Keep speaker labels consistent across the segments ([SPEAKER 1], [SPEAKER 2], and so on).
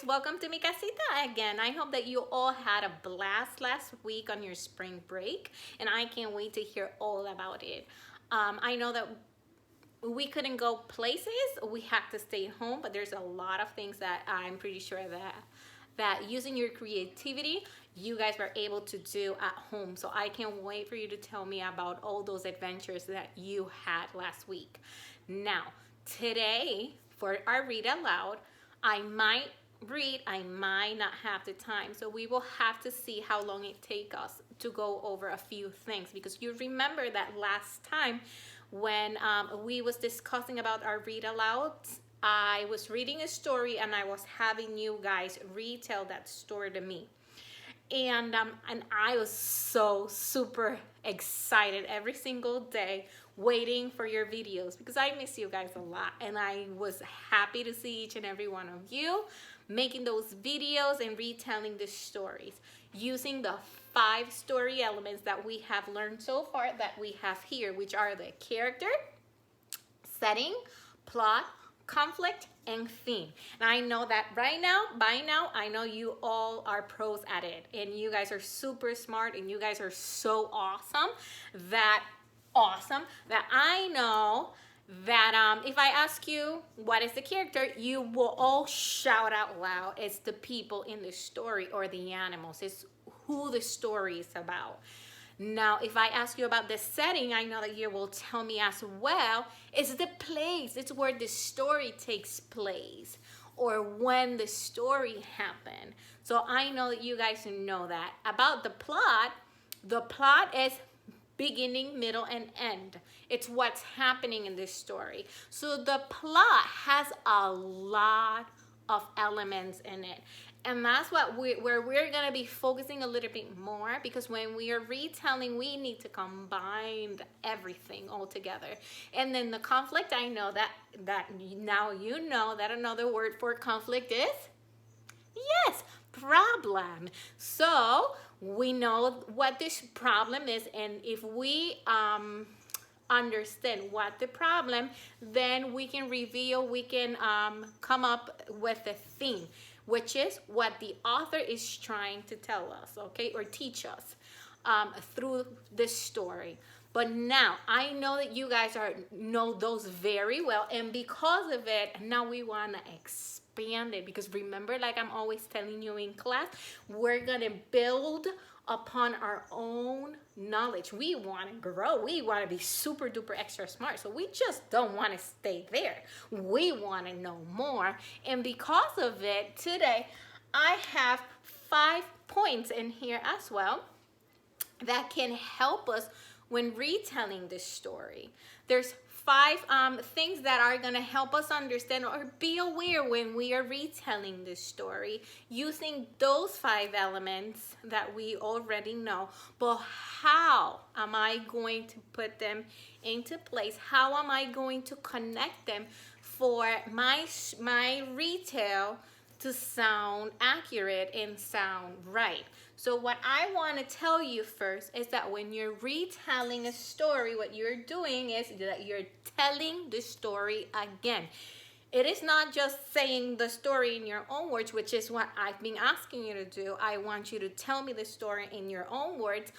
[SPEAKER 1] welcome to mi casita again. I hope that you all had a blast last week on your spring break, and I can't wait to hear all about it. I know that we couldn't go places, we had to stay home, but there's a lot of things that I'm pretty sure that using your creativity, you guys were able to do at home. So I can't wait for you to tell me about all those adventures that you had last week. Now, today for our read aloud, I might read, I might not have the time. So we will have to see how long it takes us to go over a few things, because you remember that last time when we was discussing about our read aloud, I was reading a story and I was having you guys retell that story to me. And I was so super excited every single day waiting for your videos, because I miss you guys a lot, and I was happy to see each and every one of you making those videos and retelling the stories using the 5 story elements that we have learned so far that we have here, which are the character, setting, plot, conflict, and theme. And I know that by now, I know you all are pros at it, and you guys are super smart, and you guys are so awesome that I know that if I ask you what is the character, you will all shout out loud, it's the people in the story or the animals. It's who the story is about. Now, if I ask you about the setting, I know that you will tell me as well, it's the place, it's where the story takes place, or when the story happened. So I know that you guys know that. About the plot is beginning, middle, and end. It's what's happening in this story. So the plot has a lot of elements in it. And that's where we're going to be focusing a little bit more, because when we are retelling, we need to combine everything all together. And then the conflict, I know that now you know that another word for conflict is, yes, problem. So we know what this problem is, and if we understand what the problem, then we can reveal, we can come up with a theme, which is what the author is trying to tell us, okay, or teach us through this story. But now I know that you guys know those very well, and because of it, now we want to expand it, because remember, like I'm always telling you in class, we're gonna build upon our own knowledge. We want to grow. We want to be super duper extra smart. So we just don't want to stay there. We want to know more. And because of it, today I have 5 points in here as well that can help us when retelling this story. There's 5 things that are going to help us understand or be aware when we are retelling this story using those 5 elements that we already know. But how am I going to put them into place? How am I going to connect them for my retell to sound accurate and sound right? So what I want to tell you first is that when you're retelling a story, what you're doing is that you're telling the story again. It is not just saying the story in your own words, which is what I've been asking you to do. I want you to tell me the story in your own words,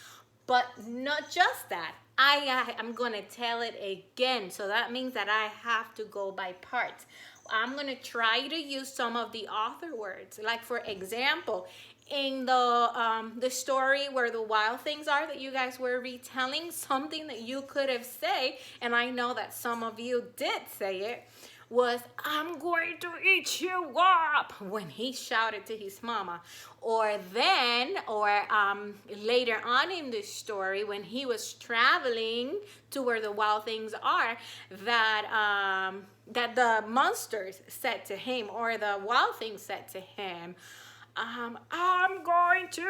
[SPEAKER 1] but not just that. I'm going to tell it again. So that means that I have to go by parts. I'm going to try to use some of the author words. Like, for example, in the story where the wild things are that you guys were retelling, something that you could have said, and I know that some of you did say it, was, I'm going to eat you up, when he shouted to his mama. Or later on in the story, when he was traveling to where the wild things are, that the monsters said to him, or the wild things said to him, I'm going to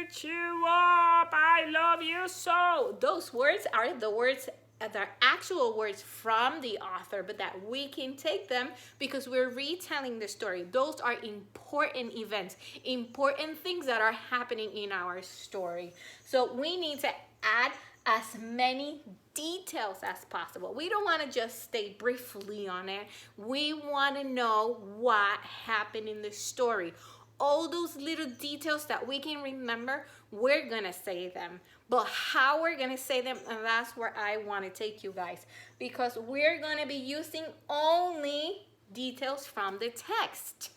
[SPEAKER 1] eat you up, I love you so. Those words are the words, the actual words from the author, but that we can take them because we're retelling the story. Those are important events, important things that are happening in our story. So we need to add as many details as possible. We don't want to just stay briefly on it. We want to know what happened in the story. All those little details that we can remember, we're gonna say them. But how we're gonna say them, and that's where I want to take you guys, because we're gonna be using only details from the text.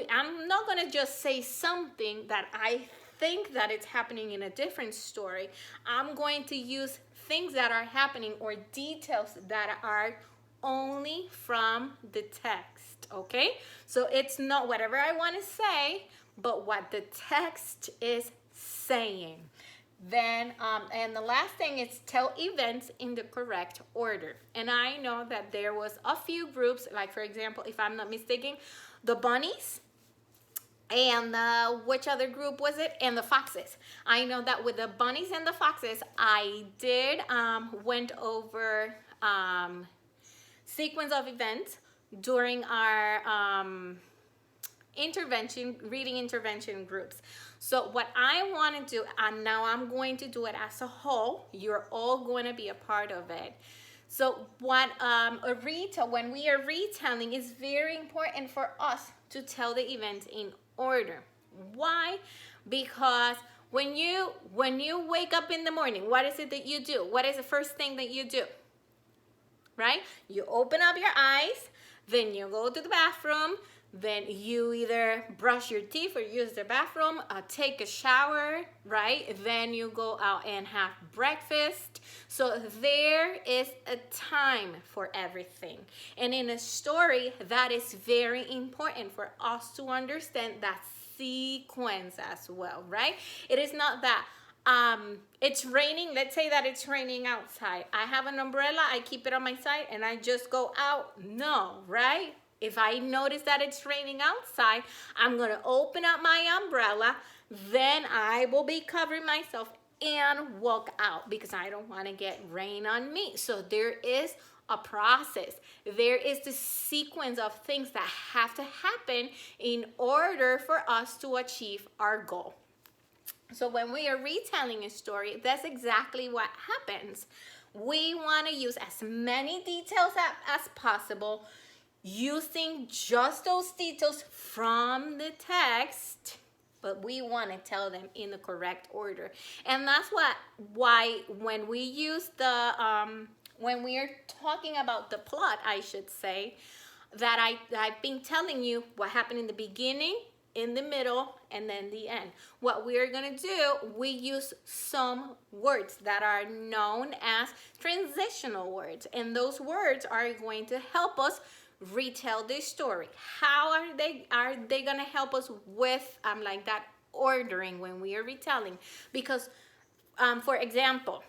[SPEAKER 1] I'm not gonna just say something that I think that it's happening in a different story. I'm going to use things that are happening or details that are only from the text, okay? So it's not whatever I want to say, but what the text is saying. Then, and the last thing is tell events in the correct order. And I know that there was a few groups, like for example, if I'm not mistaken, the bunnies, and which other group was it? And the foxes. I know that with the bunnies and the foxes, I did went over sequence of events during our reading intervention groups. So what I want to do, and now I'm going to do it as a whole, you're all going to be a part of it. So what when we are retelling, it's very important for us to tell the events in order. Why? Because when you wake up in the morning, what is it that you do? What is the first thing that you do? Right? You open up your eyes, then you go to the bathroom, then you either brush your teeth or use the bathroom, take a shower, right? Then you go out and have breakfast. So there is a time for everything. And in a story, that is very important for us to understand that sequence as well, right? It is not that it's raining. Let's say that it's raining outside. I have an umbrella, I keep it on my side, and I just go out. No, right? If I notice that it's raining outside, I'm going to open up my umbrella, then I will be covering myself and walk out because I don't want to get rain on me. So there is a process. There is the sequence of things that have to happen in order for us to achieve our goal. So when we are retelling a story, that's exactly what happens. We want to use as many details as possible, using just those details from the text, but we want to tell them in the correct order. And that's why when we use when we are talking about the plot, I should say, that I've been telling you what happened in the beginning, in the middle, and then the end. What we're gonna do, we use some words that are known as transitional words, and those words are going to help us retell this story. How are they gonna help us with like that ordering when we are retelling? Because for example,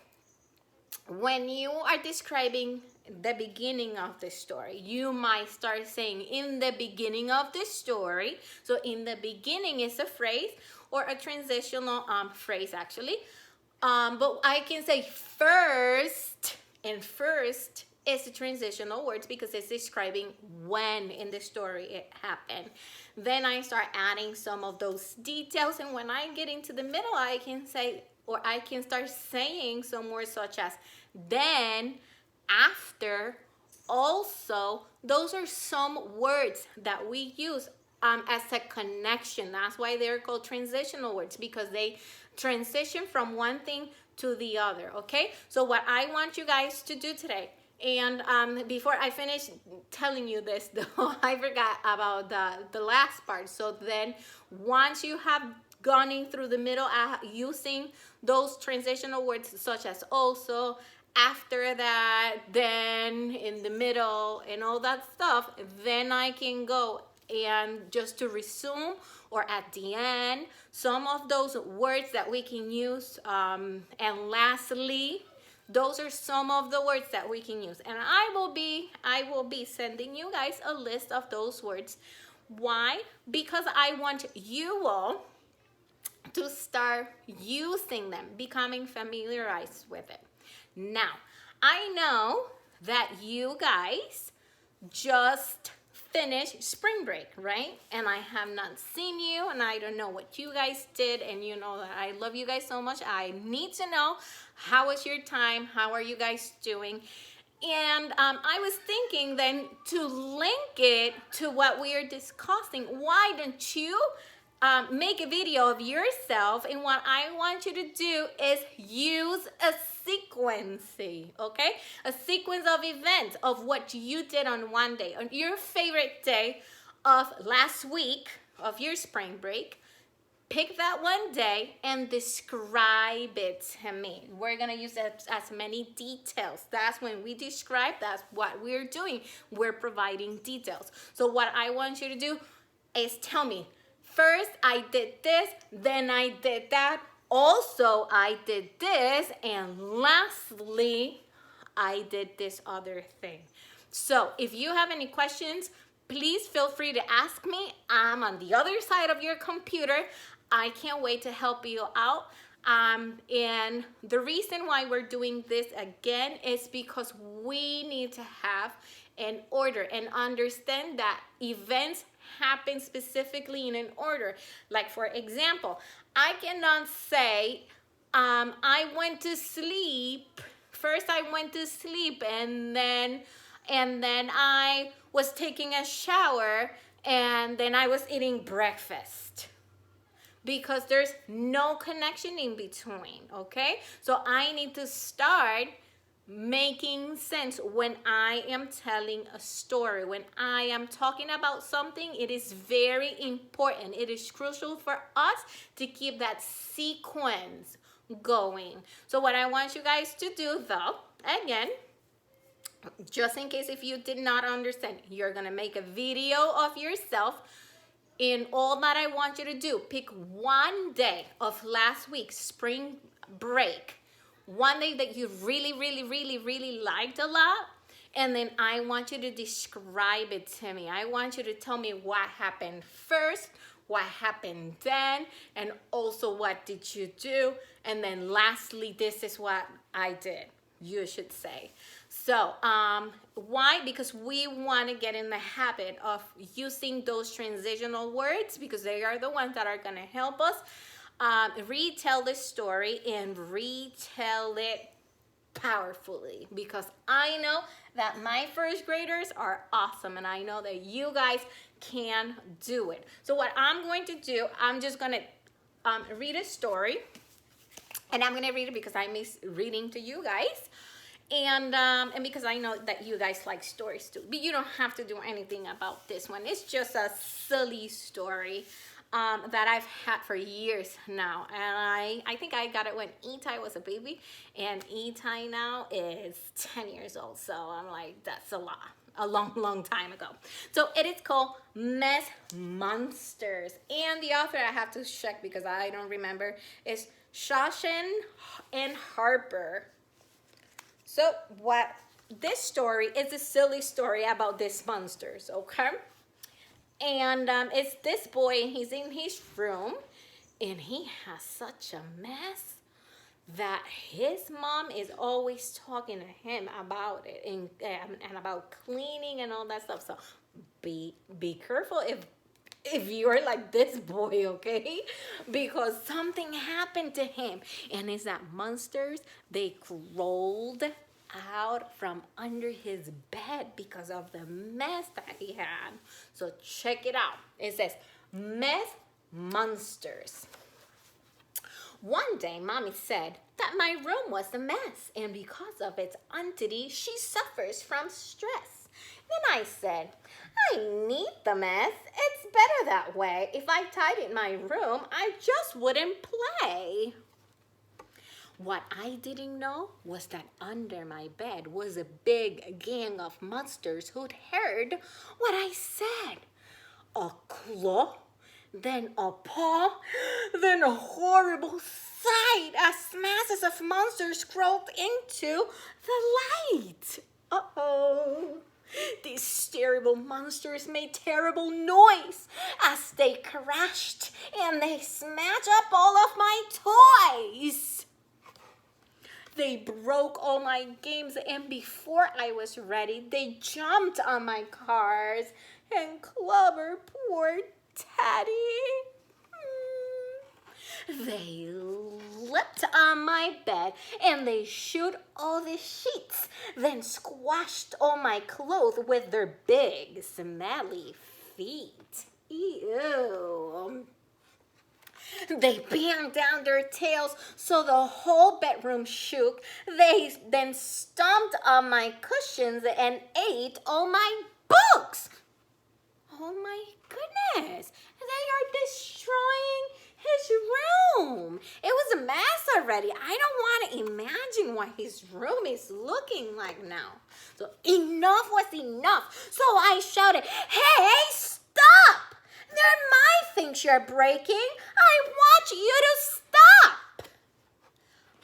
[SPEAKER 1] when you are describing the beginning of the story, you might start saying in the beginning of the story. So in the beginning is a phrase or a transitional phrase actually, but I can say first, and first is the transitional words because it's describing when in the story it happened. Then I start adding some of those details, and when I get into the middle, I can say, or I can start saying some words such as then, after, also. Those are some words that we use as a connection. That's why they're called transitional words, because they transition from one thing to the other, okay? So what I want you guys to do today, and before I finish telling you this, though, I forgot about the last part. So then once you have gone in through the middle using those transitional words such as also, after that, then, in the middle, and all that stuff, then I can go and just to resume, or at the end, some of those words that we can use, and lastly, those are some of the words that we can use. And I will be sending you guys a list of those words. Why? Because I want you all to start using them, becoming familiarized with it. Now, I know that you guys just finished spring break, right? And I have not seen you, and I don't know what you guys did, and you know that I love you guys so much. I need to know, how was your time? How are you guys doing? And I was thinking then to link it to what we are discussing. Why don't you make a video of yourself? And what I want you to do is use a sequencing, okay? A sequence of events of what you did on one day, on your favorite day of last week of your spring break. Pick that one day and describe it to me. We're gonna use as many details. That's when we describe, that's what we're doing. We're providing details. So what I want you to do is tell me, first I did this, then I did that, also I did this, and lastly, I did this other thing. So if you have any questions, please feel free to ask me. I'm on the other side of your computer. I can't wait to help you out. And the reason why we're doing this again is because we need to have an order and understand that events happen specifically in an order. Like for example, I cannot say, I went to sleep. First I went to sleep and then I was taking a shower and then I was eating breakfast. Because there's no connection in between, okay? So I need to start making sense when I am telling a story. When I am talking about something, it is very important. It is crucial for us to keep that sequence going. So what I want you guys to do though, again, just in case if you did not understand, you're gonna make a video of yourself. In all that I want you to do, pick one day of last week's spring break, one day that you really, really, really, really liked a lot, and then I want you to describe it to me. I want you to tell me what happened first, what happened then, and also what did you do, and then lastly, this is what I did, you should say. So why? Because we want to get in the habit of using those transitional words, because they are the ones that are going to help us retell the story and retell it powerfully. Because I know that my first graders are awesome, and I know that you guys can do it. So what I'm going to do, I'm just going to read a story, and I'm going to read it because I miss reading to you guys. And because I know that you guys like stories too. But you don't have to do anything about this one. It's just a silly story that I've had for years now. And I think I got it when Itai was a baby. And Itai now is 10 years old. So I'm like, that's a long, long time ago. So it is called Mess Monsters. And the author, I have to check because I don't remember, is Shoshan and Harper. So what this story is a silly story about these monsters, okay? And it's this boy, and he's in his room, and he has such a mess that his mom is always talking to him about it and about cleaning and all that stuff. So be careful if you're like this boy, okay? Because something happened to him, and it's that monsters, they crawled out from under his bed because of the mess that he had. So check it out. It says, Mess Monsters. One day, Mommy said that my room was a mess, and because of its entity, she suffers from stress. Then I said, I need the mess. It's better that way. If I tidied my room, I just wouldn't play. What I didn't know was that under my bed was a big gang of monsters who'd heard what I said. A claw, then a paw, then a horrible sight as masses of monsters crawled into the light. Uh-oh. These terrible monsters made terrible noise as they crashed and they smashed up all of my toys. They broke all my games, and before I was ready, they jumped on my cars and Clover, poor Teddy. They leapt on my bed and they shoot all the sheets, then squashed all my clothes with their big, smelly feet. Ew. They banged down their tails so the whole bedroom shook. They then stomped on my cushions and ate all my books. Oh my goodness, they are destroying his room. It was a mess already. I don't want to imagine what his room is looking like now. So enough was enough. So I shouted, "Hey, stop! They're my things you're breaking. I want you to stop."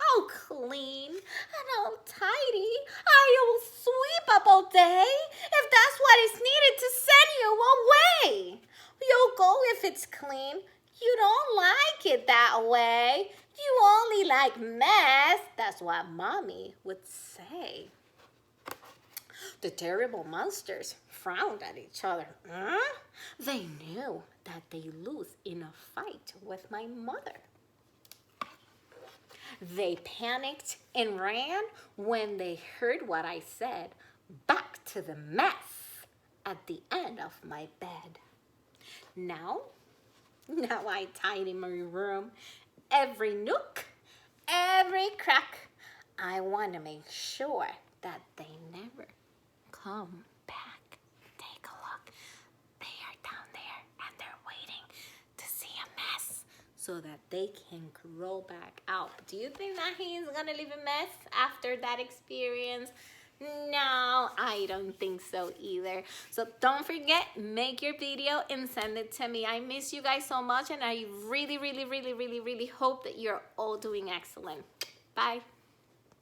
[SPEAKER 1] "I'll clean and I'll tidy. I'll sweep up all day if that's what is needed to send you away. You'll go if it's clean. You don't like it that way. You only like mess." That's what Mommy would say. The terrible monsters frowned at each other. They knew that they lose in a fight with my mother. They panicked and ran when they heard what I said, back to the mess at the end of my bed. Now I tidy my room, every nook, every crack. I want to make sure that they never come back. Take a look. They are down there and they're waiting to see a mess so that they can grow back out. Do you think that he's gonna leave a mess after that experience? No, I don't think so either. So don't forget, make your video and send it to me. I miss you guys so much, and I really hope that you're all doing excellent. Bye.